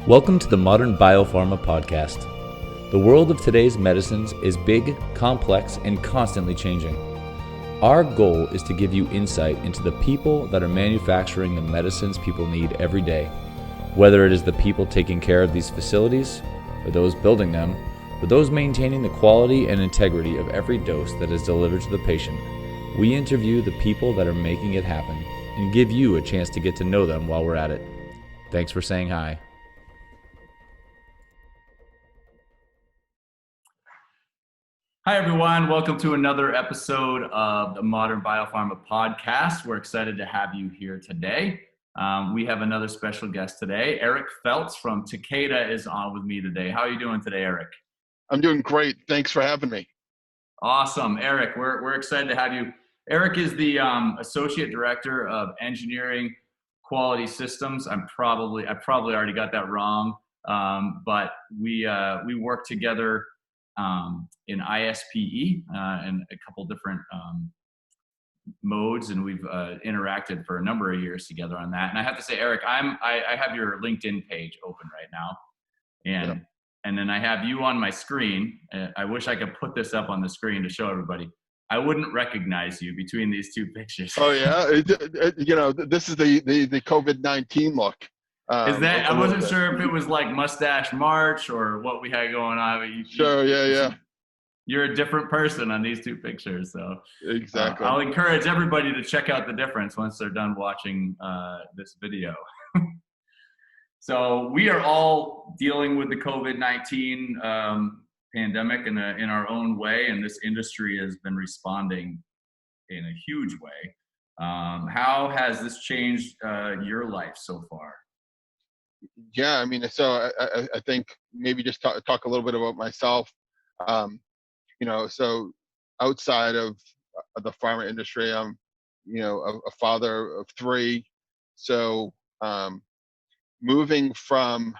Welcome to the Modern Biopharma podcast. The world of today's medicines is big, complex, and constantly changing. Our goal is to give you insight into the people that are manufacturing the medicines people need every day, whether it is the people taking care of these facilities, or those building them, or those maintaining the quality and integrity of every dose that is delivered to the patient. We interview the people that are making it happen and give you a chance to get to know them while we're at it. Thanks for saying hi. Hi, everyone. Welcome to another episode of the Modern Biopharma podcast. We're excited to have you here today. We have another special guest today. Eric Felz from Takeda is on with me today. How are you doing today, Eric? I'm doing great. Thanks for having me. Awesome. Eric, we're excited to have you. Eric is the Associate Director of Engineering Quality Systems. I probably already got that wrong, but we work together in ISPE and a couple different modes, and we've interacted for a number of years together on that. And I have to say, Eric, I have your LinkedIn page open right now, and then I have you on my screen. I wish I could put this up on the screen to show everybody. I wouldn't recognize you between these two pictures. Oh yeah, this is the COVID-19 look. Is that? I wasn't sure if it was like Mustache March or what we had going on. Sure, yeah. You're a different person on these two pictures, so exactly. I'll encourage everybody to check out the difference once they're done watching this video. So we are all dealing with the COVID-19 pandemic in our own way, and this industry has been responding in a huge way. How has this changed your life so far? Yeah, I mean, so I think maybe just talk a little bit about myself. So outside of the pharma industry, I'm, a father of three. So moving from,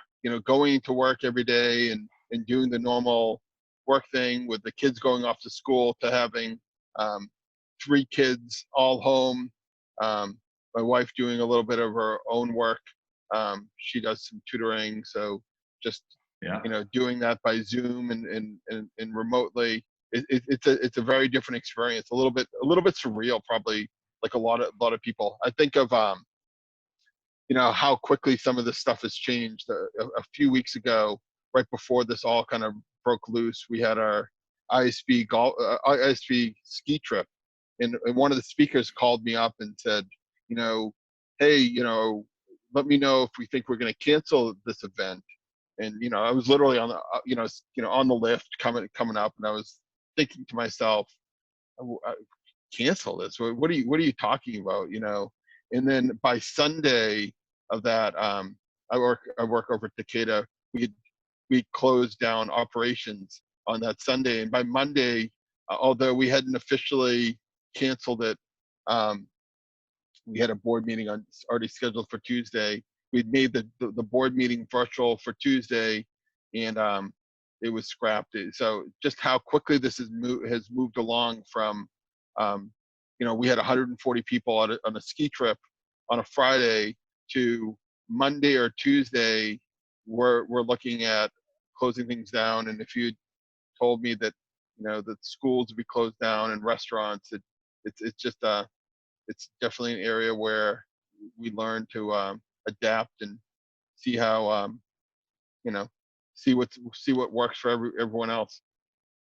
going to work every day and doing the normal work thing with the kids going off to school to having three kids all home, my wife doing a little bit of her own work. She does some tutoring, so just doing that by Zoom and remotely. It's a very different experience. A little bit surreal, probably, like a lot of people. I think of how quickly some of this stuff has changed. A few weeks ago, right before this all kind of broke loose, we had our ISPE ski trip, and one of the speakers called me up and said, hey, let me know if we think we're going to cancel this event. And I was literally on the on the lift coming up, and I was thinking to myself, cancel this? What are you talking about? And then by Sunday of that, I work over at Takeda. We closed down operations on that Sunday, and by Monday, although we hadn't officially canceled it, we had a board meeting already scheduled for Tuesday. We'd made the board meeting virtual for Tuesday, and it was scrapped. So just how quickly this has moved along from, we had 140 people on a ski trip on a Friday to Monday or Tuesday, we're looking at closing things down. And if you told me that, that schools would be closed down and restaurants, it's just it's definitely an area where we learn to adapt and see how see what works for everyone else.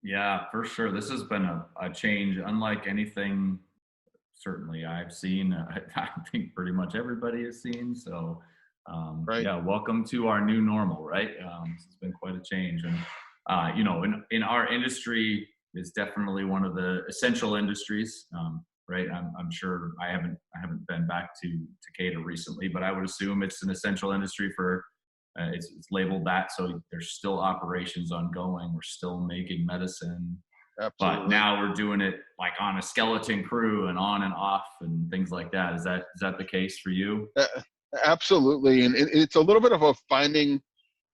Yeah, for sure. This has been a change unlike anything certainly I've seen. I think pretty much everybody has seen. So right. Yeah, welcome to our new normal, right? It's been quite a change. And in our industry, it's definitely one of the essential industries. Right. I'm sure I haven't been back to Takeda recently, but I would assume it's an essential industry for it's labeled that. So there's still operations ongoing. We're still making medicine. Absolutely. But now we're doing it like on a skeleton crew and on and off and things like that. Is that the case for you? Absolutely. And it's a little bit of a finding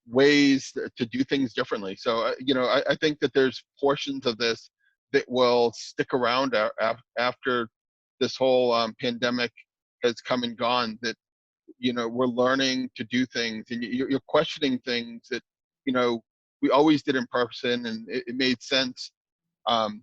ways to do things differently. So, I think that there's portions of this that will stick around after this whole pandemic has come and gone, that we're learning to do things, and you're questioning things that, we always did in person, and it made sense. And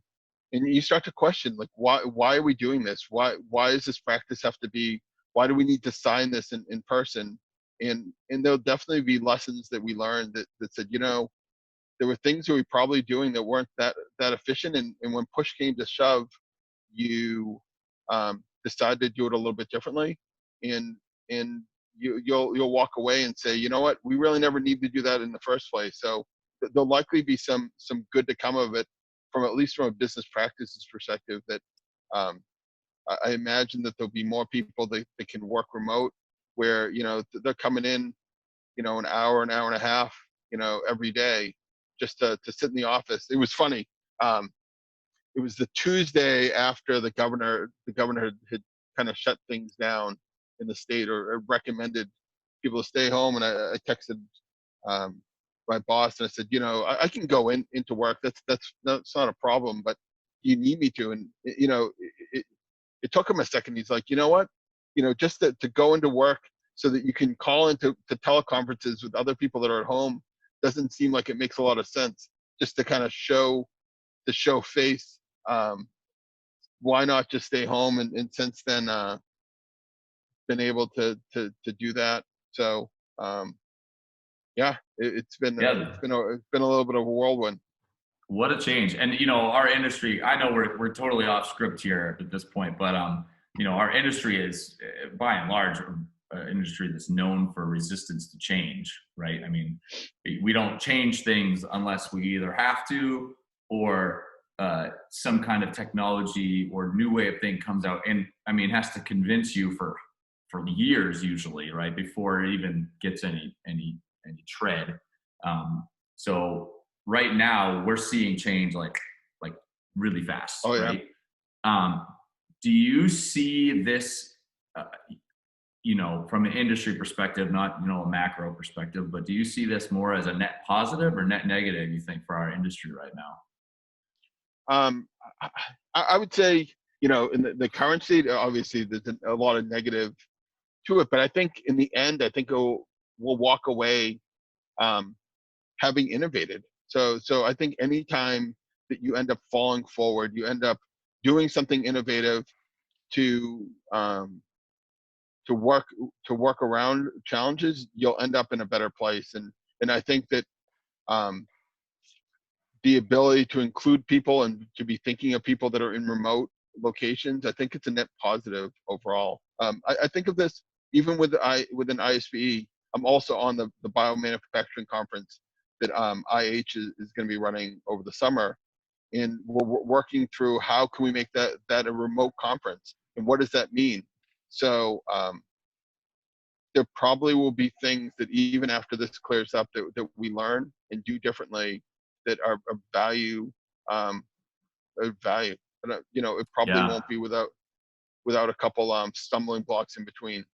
you start to question, like, why are we doing this? Why does this practice have to be, why do we need to sign this in person? And there'll definitely be lessons that we learned that said, there were things that we probably doing that weren't that efficient. And when push came to shove, you decide to do it a little bit differently. And you'll walk away and say, you know what, we really never need to do that in the first place. So there'll likely be some good to come of it, from at least from a business practices perspective, that I imagine that there'll be more people that can work remote, where, they're coming in, an hour and a half, every day, just to sit in the office. It was funny. It was the Tuesday after the governor had kind of shut things down in the state, or recommended people to stay home. And I texted my boss, and I said, I can go into work. That's not a problem, but you need me to. And it took him a second. He's like, you know what, just to go into work so that you can call into teleconferences with other people that are at home doesn't seem like it makes a lot of sense. Just to kind of show face. Why not just stay home? And since then, been able to do that. So yeah, it's been a little bit of a whirlwind. What a change. And our industry, I know we're totally off script here at this point, but our industry is, by and large, an industry that's known for resistance to change, right? I mean, we don't change things unless we either have to, or some kind of technology or new way of thinking comes out. And I mean, it has to convince you for years usually, right, before it even gets any tread. So right now we're seeing change like really fast. Oh, yeah. Right? Do you see this, from an industry perspective, not a macro perspective, but do you see this more as a net positive or net negative, you think, for our industry right now? I would say, in the current state, obviously there's a lot of negative to it, but I think in the end, I think we'll walk away having innovated. So I think anytime that you end up falling forward, you end up doing something innovative to work around challenges, you'll end up in a better place. And I think that the ability to include people and to be thinking of people that are in remote locations, I think it's a net positive overall. I think of this even within ISPE. I'm also on the biomanufacturing conference that IH is going to be running over the summer, and we're working through how can we make that a remote conference, and what does that mean. So there probably will be things that even after this clears up that we learn and do differently that are of value. But it probably won't be without a couple stumbling blocks in between.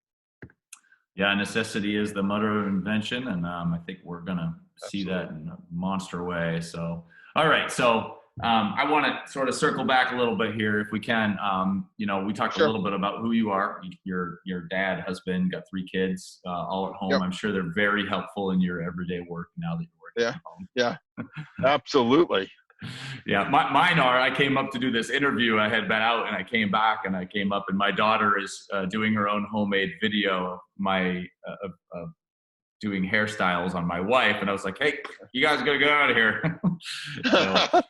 Yeah, necessity is the mother of invention, and I think we're gonna see that in a monster way. So, all right, so I want to sort of circle back a little bit here, if we can. We talked a little bit about who you are. Your dad, husband, got 3 kids, all at home. Yep. I'm sure they're very helpful in your everyday work now that you're working at home. Yeah, absolutely. Yeah, mine are. I came up to do this interview. I had been out, and I came back, and I came up, and my daughter is doing her own homemade video of doing hairstyles on my wife, and I was like, "Hey, you guys gotta get out of here." So,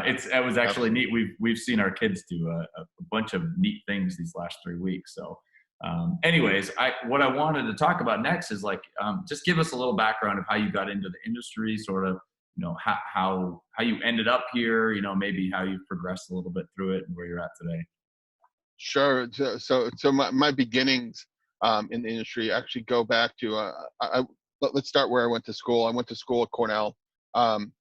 it was actually neat. We've seen our kids do a bunch of neat things these last 3 weeks. So, anyways, what I wanted to talk about next is just give us a little background of how you got into the industry, sort of. How you ended up here, maybe how you've progressed a little bit through it and where you're at today. Sure. So my beginnings in the industry actually go back to let's start where I went to school. I went to school at Cornell, and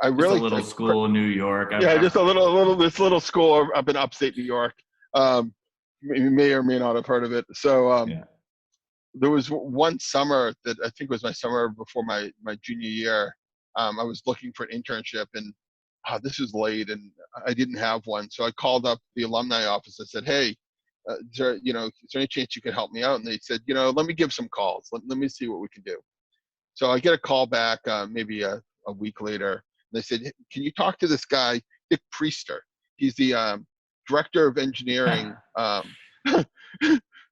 I really just a little school in New York. Just a little school up in upstate New York. You may or may not have heard of it. So there was one summer that I think was my summer before my junior year. I was looking for an internship, and this was late, and I didn't have one. So I called up the alumni office. I said, "Hey, is there any chance you could help me out? And they said, let me give some calls. Let me see what we can do. So I get a call back maybe a week later. And they said, can you talk to this guy, Dick Priester? He's the director of engineering,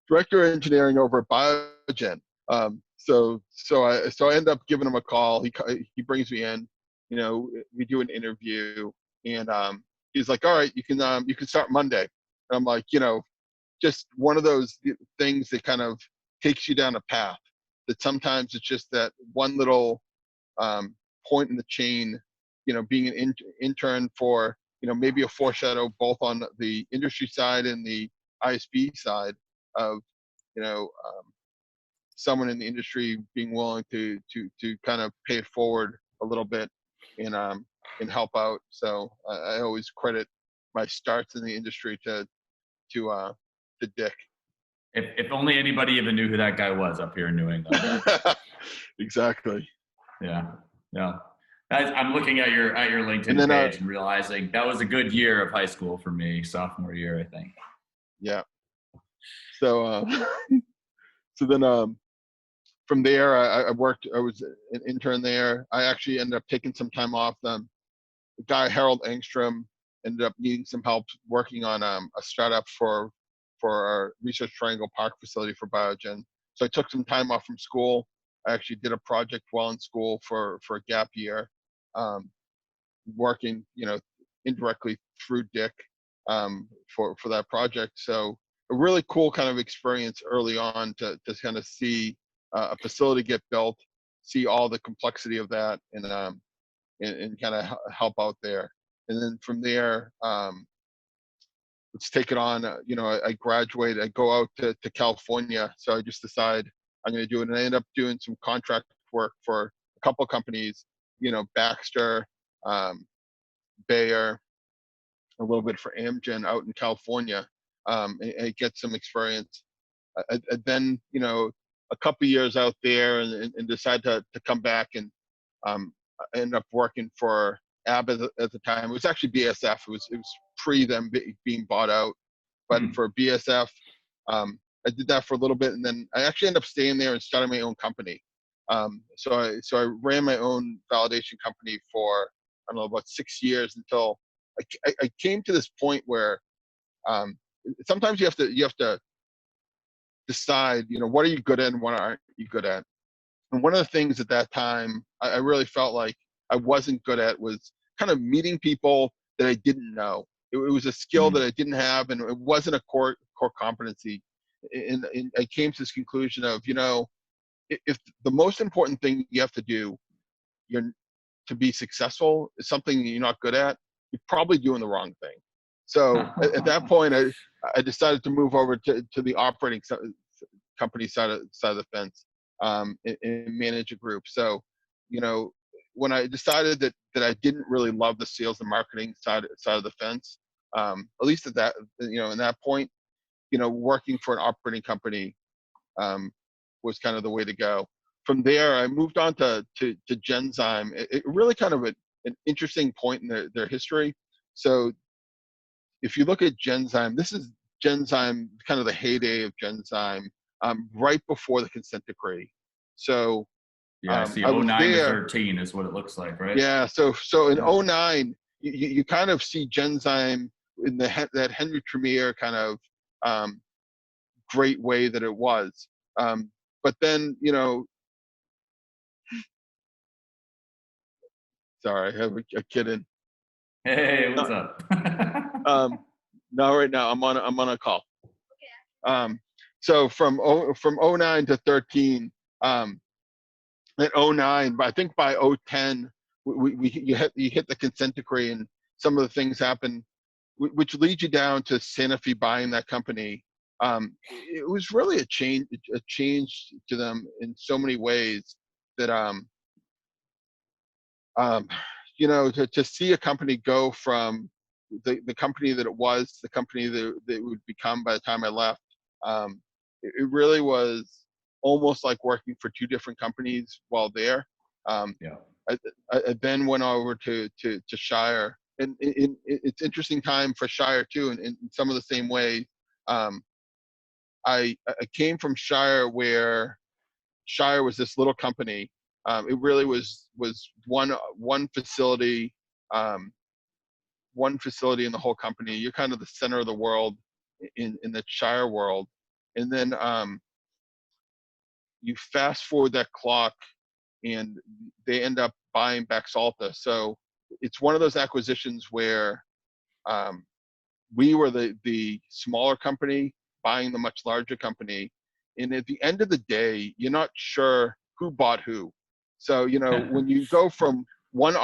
director of engineering over at Biogen. So I end up giving him a call. He brings me in. We do an interview, and he's like, all right, you can start Monday. And I'm like, just one of those things that kind of takes you down a path. That sometimes it's just that one little point in the chain, being an intern for, maybe a foreshadow both on the industry side and the ISP side of, someone in the industry being willing to kind of pay it forward a little bit and help out. So I always credit my starts in the industry to Dick. If only anybody even knew who that guy was up here in New England. Exactly. Yeah. I'm looking at your LinkedIn page and realizing that was a good year of high school for me, sophomore year, I think. Yeah. So so then from there I was an intern there. I actually ended up taking some time off. The guy Harold Engstrom ended up needing some help working on a startup for our Research Triangle Park facility for Biogen. So I took some time off from school. I actually did a project while in school for a gap year, working, indirectly through Dick for that project. So a really cool kind of experience early on to kind of see a facility get built, see all the complexity of that, and kind of help out there. And then from there, let's take it on. I graduate, I go out to California. So I just decide I'm going to do it. And I end up doing some contract work for a couple of companies, Baxter, Bayer, a little bit for Amgen out in California, and get some experience. I then, a couple of years out there and decide to come back, and I ended up working for Abbott at the time. It was actually BSF. It was pre them being bought out, but for BSF, I did that for a little bit, and then I actually ended up staying there and starting my own company. So I ran my own validation company for, I don't know, about 6 years until I came to this point where sometimes you have to decide, what are you good at and what aren't you good at. And one of the things at that time I really felt like I wasn't good at was kind of meeting people that I didn't know. It was a skill that I didn't have, and it wasn't a core competency. And I came to this conclusion of, if the most important thing you have to do to be successful is something you're not good at, you're probably doing the wrong thing. So at that point, I decided to move over to the operating company side of the fence, and manage a group. So, when I decided that I didn't really love the sales and marketing side of the fence, at least at that, in that point, working for an operating company was kind of the way to go. From there, I moved on to Genzyme. It really kind of an interesting point in their history. So if you look at Genzyme, this is Genzyme, kind of the heyday of Genzyme, right before the consent decree. So yeah, I see. 09 to 13 is what it looks like, right? Yeah. So in 09, you kind of see Genzyme in that Henry Tremere kind of great way that it was. But then, sorry, I have a kid in. Hey, what's up? No, right now I'm on a call. So from 09 to 13, at 09, but I think by 010, you hit the consent decree, and some of the things happen, which leads you down to Sanofi buying that company. It was really a change to them in so many ways that to see a company go from the company that it was, the company that it would become by the time I left. It really was almost like working for two different companies while there. I then went over to Shire, and it's interesting time for Shire too, in some of the same way. I came from Shire, where Shire was this little company. It really was one facility, one facility in the whole company. You're kind of the center of the world in the Shire world, and then you fast forward that clock, and they end up buying Baxalta. So it's one of those acquisitions where we were the smaller company buying the much larger company. And at the end of the day, you're not sure who bought who. So, when you go from one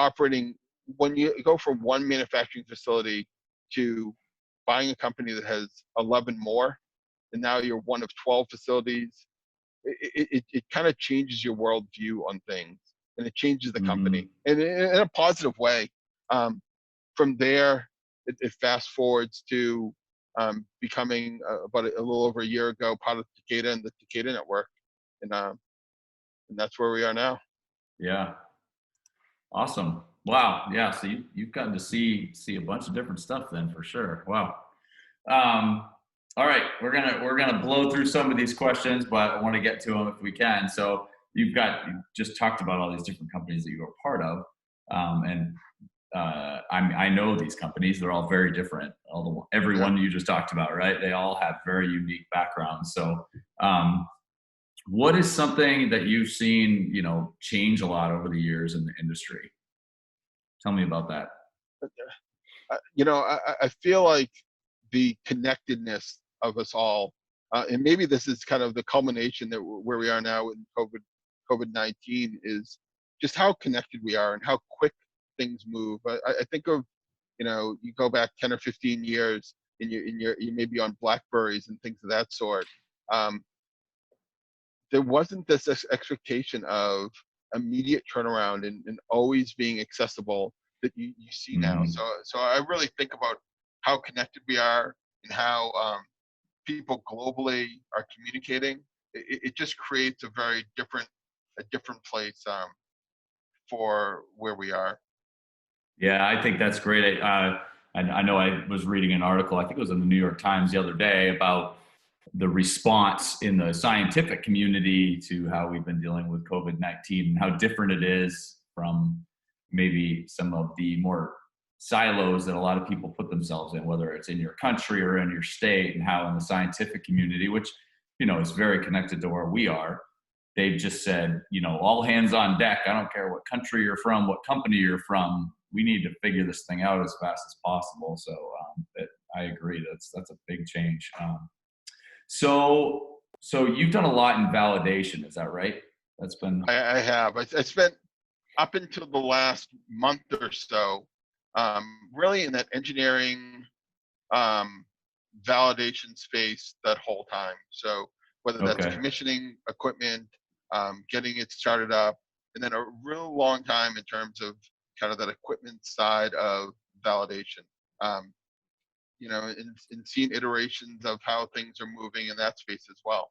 manufacturing facility to buying a company that has 11 more, and now you're one of 12 facilities, it kind of changes your worldview on things, and it changes the company, and in a positive way. From there, it fast forwards to becoming about a little over a year ago part of Takeda and the Takeda network, and that's where we are now. Yeah, awesome. Wow. Yeah. So you've gotten to see a bunch of different stuff then, for sure. Wow. All right, we're gonna blow through some of these questions, but I want to get to them if we can. So you just talked about all these different companies that you were part of, and I know these companies. They're all very different. Everyone you just talked about, right? They all have very unique backgrounds. So, what is something that you've seen, change a lot over the years in the industry? Tell me about that. I feel like the connectedness of us all, and maybe this is kind of the culmination where we are now in COVID-19, is just how connected we are and how quick things move. I think of, you go back 10 or 15 years, and you may be on Blackberries and things of that sort. There wasn't this expectation of immediate turnaround and always being accessible that you see now. So I really think about how connected we are and how people globally are communicating. It just creates a very different place for where we are. Yeah, I think that's great. I know I was reading an article, I think it was in the New York Times the other day, about the response in the scientific community to how we've been dealing with COVID-19 and how different it is from maybe some of the more silos that a lot of people put themselves in, whether it's in your country or in your state, and how in the scientific community, which, is very connected to where we are, they've just said, all hands on deck. I don't care what country you're from, what company you're from. We need to figure this thing out as fast as possible. So I agree. That's a big change. So you've done a lot in validation. Is that right? That's been. I have. I spent up until the last month or so, really in that engineering validation space that whole time. So whether that's commissioning equipment, getting it started up, and then a real long time in terms of kind of that equipment side of validation. And seeing iterations of how things are moving in that space as well.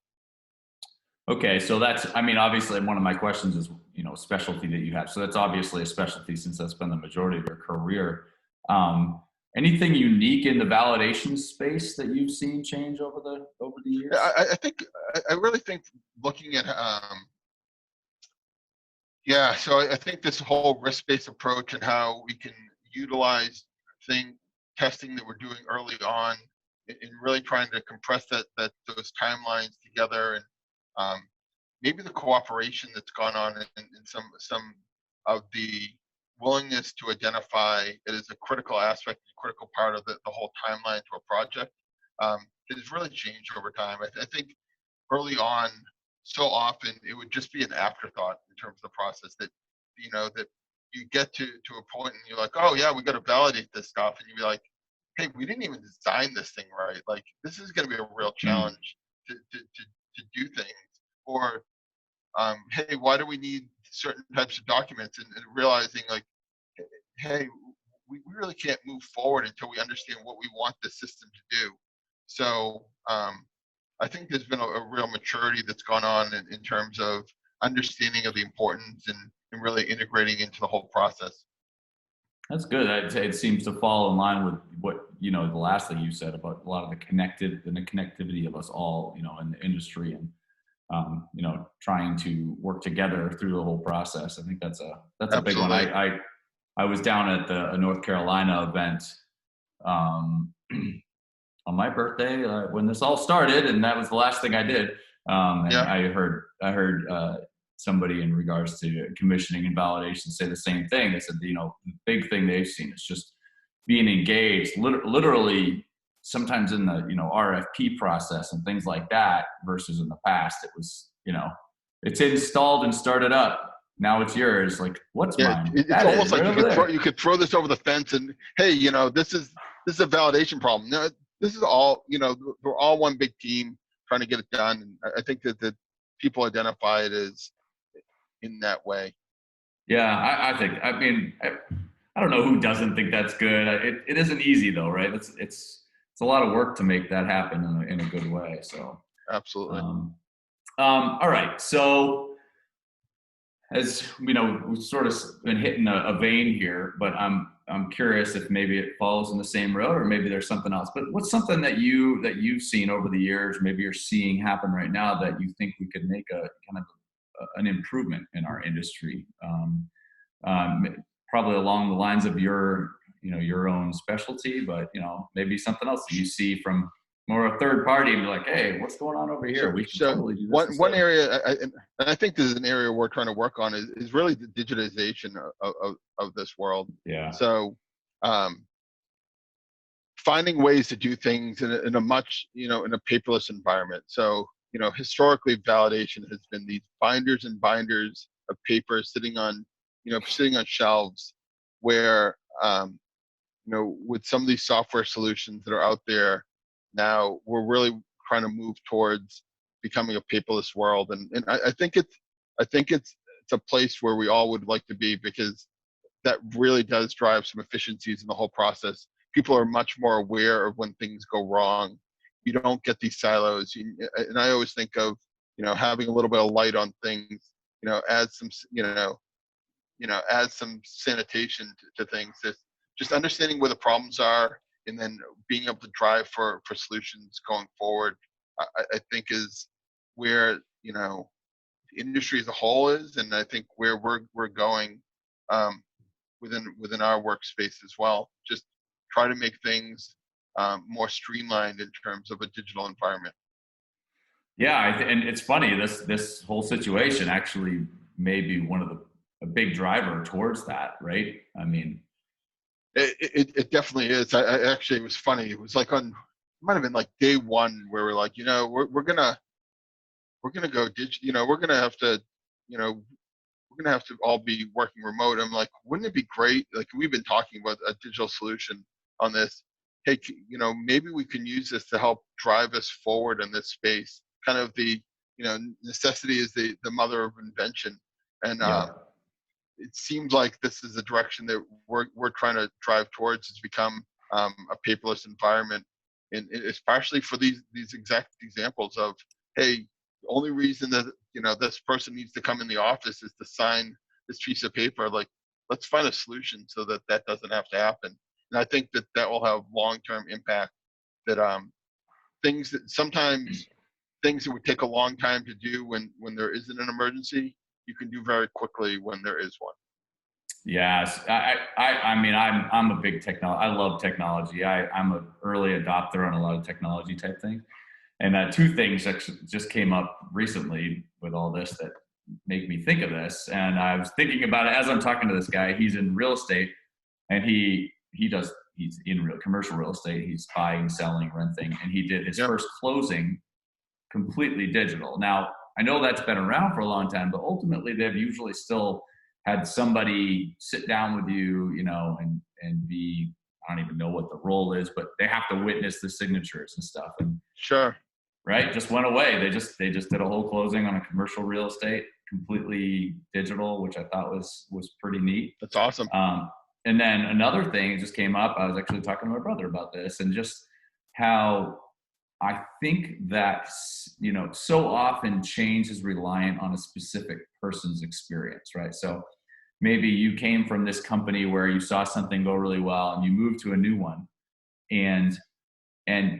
Okay, so obviously one of my questions is, specialty that you have. So that's obviously a specialty, since that's been the majority of your career. Anything unique in the validation space that you've seen change over the years? I really think looking at, so I think this whole risk-based approach and how we can utilize testing that we're doing early on, and really trying to compress those timelines together, and maybe the cooperation that's gone on in some of the willingness to identify it as a critical aspect, a critical part of the whole timeline to a project, has really changed over time. I think early on, so often it would just be an afterthought in terms of the process, that that you get to a point and you're like, oh yeah, we got to validate this stuff, and you'd be like, hey, we didn't even design this thing right. Like, this is going to be a real challenge to do things. Or hey, why do we need certain types of documents? And realizing, like, hey, we really can't move forward until we understand what we want the system to do. So I think there's been a real maturity that's gone on in terms of understanding of the importance and really integrating into the whole process. That's good. It seems to fall in line with what, the last thing you said about a lot of the connectivity of us all, in the industry, and, trying to work together through the whole process. I think that's a big one. Absolutely. I was down at the North Carolina event, um, on my birthday, when this all started, and that was the last thing I did. And Yeah. I heard somebody in regards to commissioning and validation say the same thing. They said, the big thing they've seen is just being engaged, literally sometimes in the RFP process and things like that, versus in the past it was, it's installed and started up. Now it's yours. Like, what's Yeah, mine? it's That is almost right like over there. you could throw this over the fence and, hey, this is a validation problem. No, this is all, we're all one big team trying to get it done. And I think that people identify it as in that way. Yeah, I think. I mean, I don't know who doesn't think that's good. It isn't easy though, right? It's a lot of work to make that happen in a good way. So, Absolutely. all right. So, as we've sort of been hitting a vein here, but I'm curious if maybe it follows in the same road, or maybe there's something else. But what's something that you've seen over the years, maybe you're seeing happen right now, that you think we could make a kind of an improvement in our industry? Probably along the lines of your own specialty, but maybe something else that you see from more a third party, and be like, hey, what's going on over here? So, We can so totally do this one instead. area, and I think this is an area we're trying to work on, is really the digitization of this world. Yeah. So, um, finding ways to do things in a much, in a paperless environment. So, historically, validation has been these binders and binders of paper sitting on shelves, where, with some of these software solutions that are out there now, we're really trying to move towards becoming a paperless world. And I think it's a place where we all would like to be, because that really does drive some efficiencies in the whole process. People are much more aware of when things go wrong. You don't get these silos. And I always think of, having a little bit of light on things, adds some, adds some sanitation to things. Just understanding where the problems are, and then being able to drive for solutions going forward, I think is where, the industry as a whole is, and I think where we're going, um, within our workspace as well. Just try to make things, more streamlined in terms of a digital environment. Yeah, and it's funny, this whole situation actually may be one of a big driver towards that, right? I mean, It definitely is. I actually, it was funny. It was like it might have been like day one, where we're like, we're gonna go we're gonna have to, you know, we're gonna have to all be working remote. I'm like, wouldn't it be great? Like, we've been talking about a digital solution on this. Hey, maybe we can use this to help drive us forward in this space. Kind of necessity is the mother of invention, and yeah. it seems like this is the direction that we're trying to drive towards, is become, a paperless environment, and especially for these exact examples of, hey, the only reason that this person needs to come in the office is to sign this piece of paper. Like, let's find a solution so that that doesn't have to happen. And I think that will have long-term impact. That things that sometimes things that would take a long time to do when there isn't an emergency, you can do very quickly when there is one. Yes, I mean, I'm a big technology. I love technology. I'm an early adopter on a lot of technology type things. And two things actually just came up recently with all this that make me think of this. And I was thinking about it as I'm talking to this guy. He's in real estate, and he's in commercial real estate. He's buying, selling, renting, and he did his Yep. first closing completely digital. Now, I know that's been around for a long time, but ultimately they've usually still had somebody sit down with you, and be, I don't even know what the role is, but they have to witness the signatures and stuff. And Sure. right, just went away. They just did a whole closing on a commercial real estate, completely digital, which I thought was pretty neat. That's awesome. And then another thing just came up. I was actually talking to my brother about this, and just how I think that, so often change is reliant on a specific person's experience, right? So maybe you came from this company where you saw something go really well and you moved to a new one, and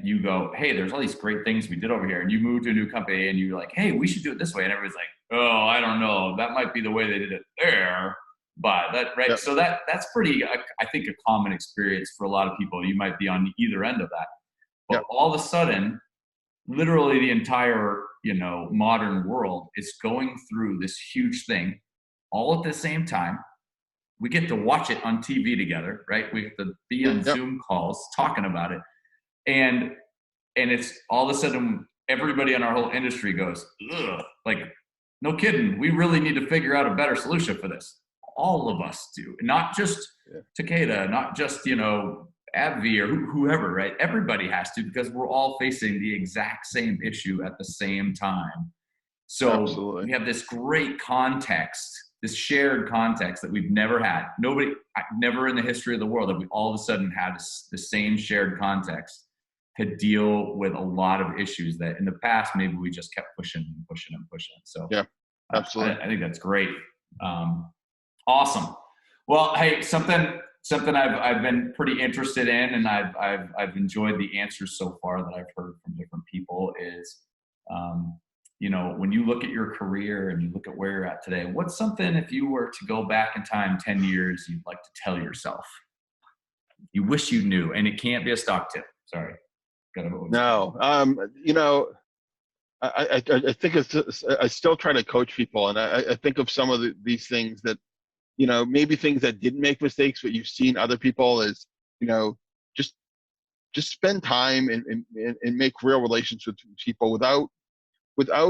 you go, hey, there's all these great things we did over here, and you move to a new company and you're like, hey, we should do it this way, and everybody's like, oh, I don't know, that might be the way they did it there, but that, right? Yep. So that's pretty, I think, a common experience for a lot of people. You might be on either end of that, but yep. All of a sudden, literally the entire, modern world is going through this huge thing all at the same time. We get to watch it on TV together, right? We get to be on Zoom calls talking about it. And it's all of a sudden everybody in our whole industry goes, ugh, like, no kidding. We really need to figure out a better solution for this. All of us do, not just Takeda, not just, AbbVie or whoever, right? Everybody has to, because we're all facing the exact same issue at the same time. So Absolutely. We have this great context, this shared context that we've never had. Never in the history of the world have we all of a sudden had the same shared context to deal with a lot of issues that in the past, maybe we just kept pushing and pushing and pushing. So yeah, absolutely. I think that's great. Awesome. Well, hey, something I've been pretty interested in, and I've enjoyed the answers so far that I've heard from different people is, when you look at your career and you look at where you're at today, what's something, if you were to go back in time 10 years, you'd like to tell yourself? You wish you knew, and it can't be a stock tip. Sorry. No, I think I still try to coach people, and I think of some of these things that, maybe things that didn't make mistakes, but you've seen other people is, just spend time and make real relations with people without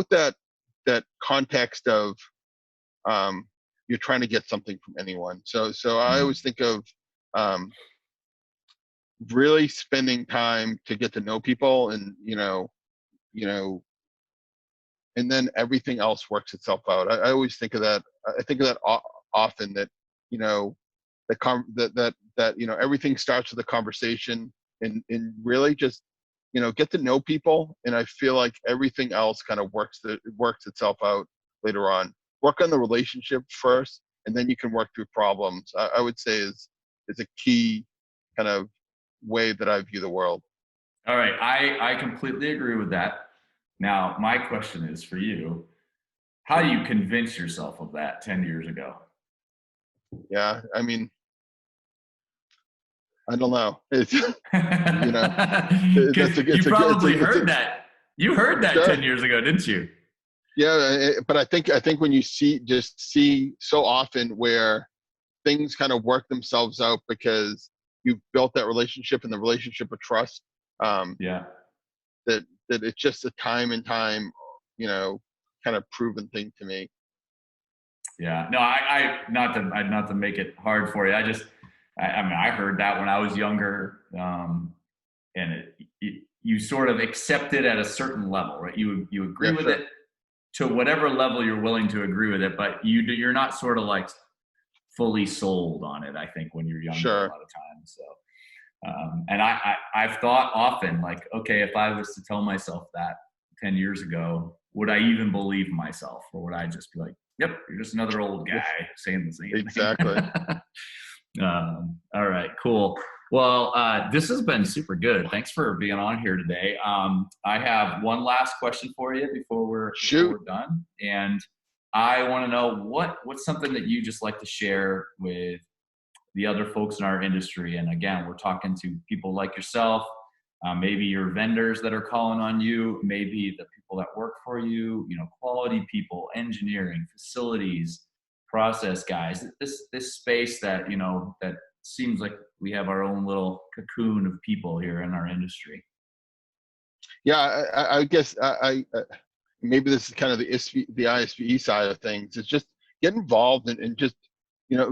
that context of you're trying to get something from anyone. So I always think of really spending time to get to know people, and and then everything else works itself out. I always think of that. I think of that often, that that everything starts with a conversation, and really just get to know people, and I feel like everything else kind of works itself out later on. Work on the relationship first, and then you can work through problems. I would say is a key kind of way that I view the world. All right, I completely agree with that. Now, my question is for you: how do you convince yourself of that 10 years ago? Yeah, I mean, I don't know. It's, you probably heard that. You heard that sure. 10 years ago, didn't you? Yeah, but I think when you see so often where things kind of work themselves out because you've built that relationship, and the relationship of trust. That it's just a time and time, kind of proven thing to me. Yeah, no, I not to make it hard for you. I mean, I heard that when I was younger, and you sort of accept it at a certain level, right? You agree with it to whatever level you're willing to agree with it, but you're not sort of like fully sold on it, I think, when you're younger a lot of times. So, and I've thought often, like, okay, if I was to tell myself that 10 years ago, would I even believe myself, or would I just be like, yep, you're just another old guy saying the same thing? Exactly. All right, cool. Well, this has been super good. Thanks for being on here today. I have one last question for you before we're done. And I want to know what's something that you just like to share with the other folks in our industry. And again, we're talking to people like yourself, maybe your vendors that are calling on you, maybe the people that work for you, quality people, engineering, facilities, process guys, this space that, that seems like we have our own little cocoon of people here in our industry. Yeah, I guess I maybe this is kind of the ISPE side of things. It's just get involved and just,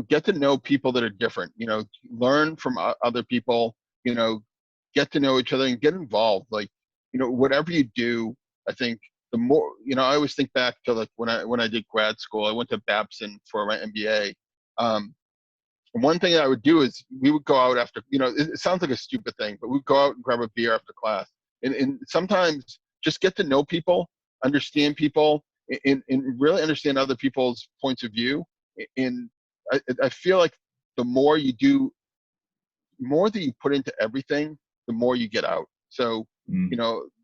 get to know people that are different, learn from other people, get to know each other and get involved. Like, whatever you do, I think the more, I always think back to like when I did grad school, I went to Babson for my MBA. And one thing I would do is we would go out after, it sounds like a stupid thing, but we'd go out and grab a beer after class. And sometimes just get to know people, understand people, and really understand other people's points of view, and I feel like the more you do, more that you put into everything, the more you get out. So,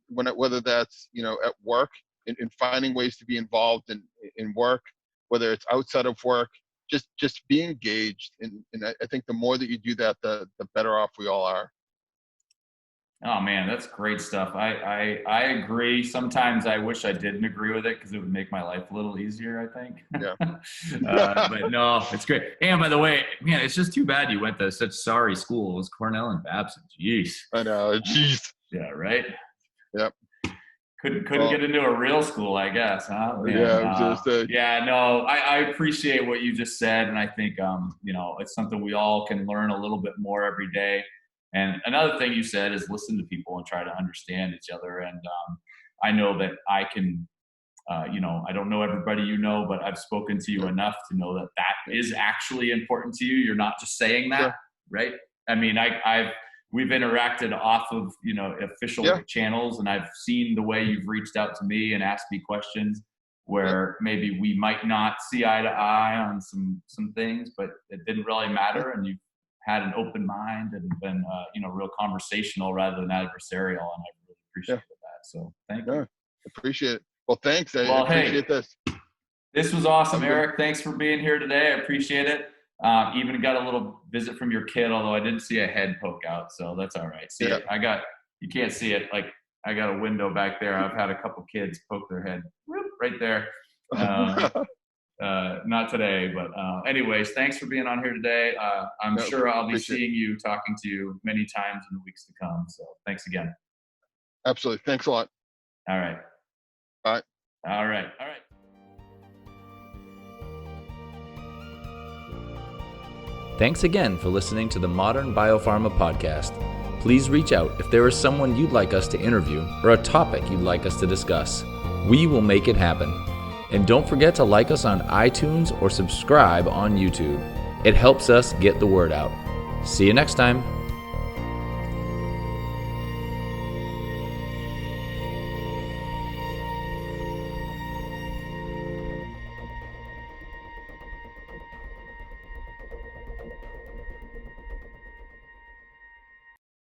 whether that's, at work, in finding ways to be involved in work, whether it's outside of work, just be engaged. And I think the more that you do that, the better off we all are. Oh man, that's great stuff. I agree. Sometimes I wish I didn't agree with it because it would make my life a little easier, I think. Yeah. But no, it's great. And by the way, man, it's just too bad you went to such sorry school. It was Cornell and Babson. Jeez. I know. Jeez. Yeah, right? Yep. Couldn't get into a real school, I guess, huh? Man, yeah, no, I appreciate what you just said. And I think, it's something we all can learn a little bit more every day. And another thing you said is listen to people and try to understand each other. And I know that I can, I don't know everybody but I've spoken to you enough to know that is actually important to you. You're not just saying that, right? I mean, we've interacted off of, official channels, and I've seen the way you've reached out to me and asked me questions where maybe we might not see eye to eye on some things, but it didn't really matter. And you've had an open mind and been, real conversational rather than adversarial. And I really appreciate that. So thank you. Appreciate it. Well, thanks. I appreciate this. This was awesome, Eric. Thanks for being here today. I appreciate it. Even got a little visit from your kid, although I didn't see a head poke out. So that's all right. See it? You can't see it. Like I got a window back there. I've had a couple kids poke their head right there. Not today, but anyways, thanks for being on here today. I'm sure I'll be seeing you, talking to you many times in the weeks to come. So thanks again. Absolutely. Thanks a lot. All right. Bye. All right. Thanks again for listening to the Modern Biopharma Podcast. Please reach out if there is someone you'd like us to interview or a topic you'd like us to discuss. We will make it happen. And don't forget to like us on iTunes or subscribe on YouTube. It helps us get the word out. See you next time.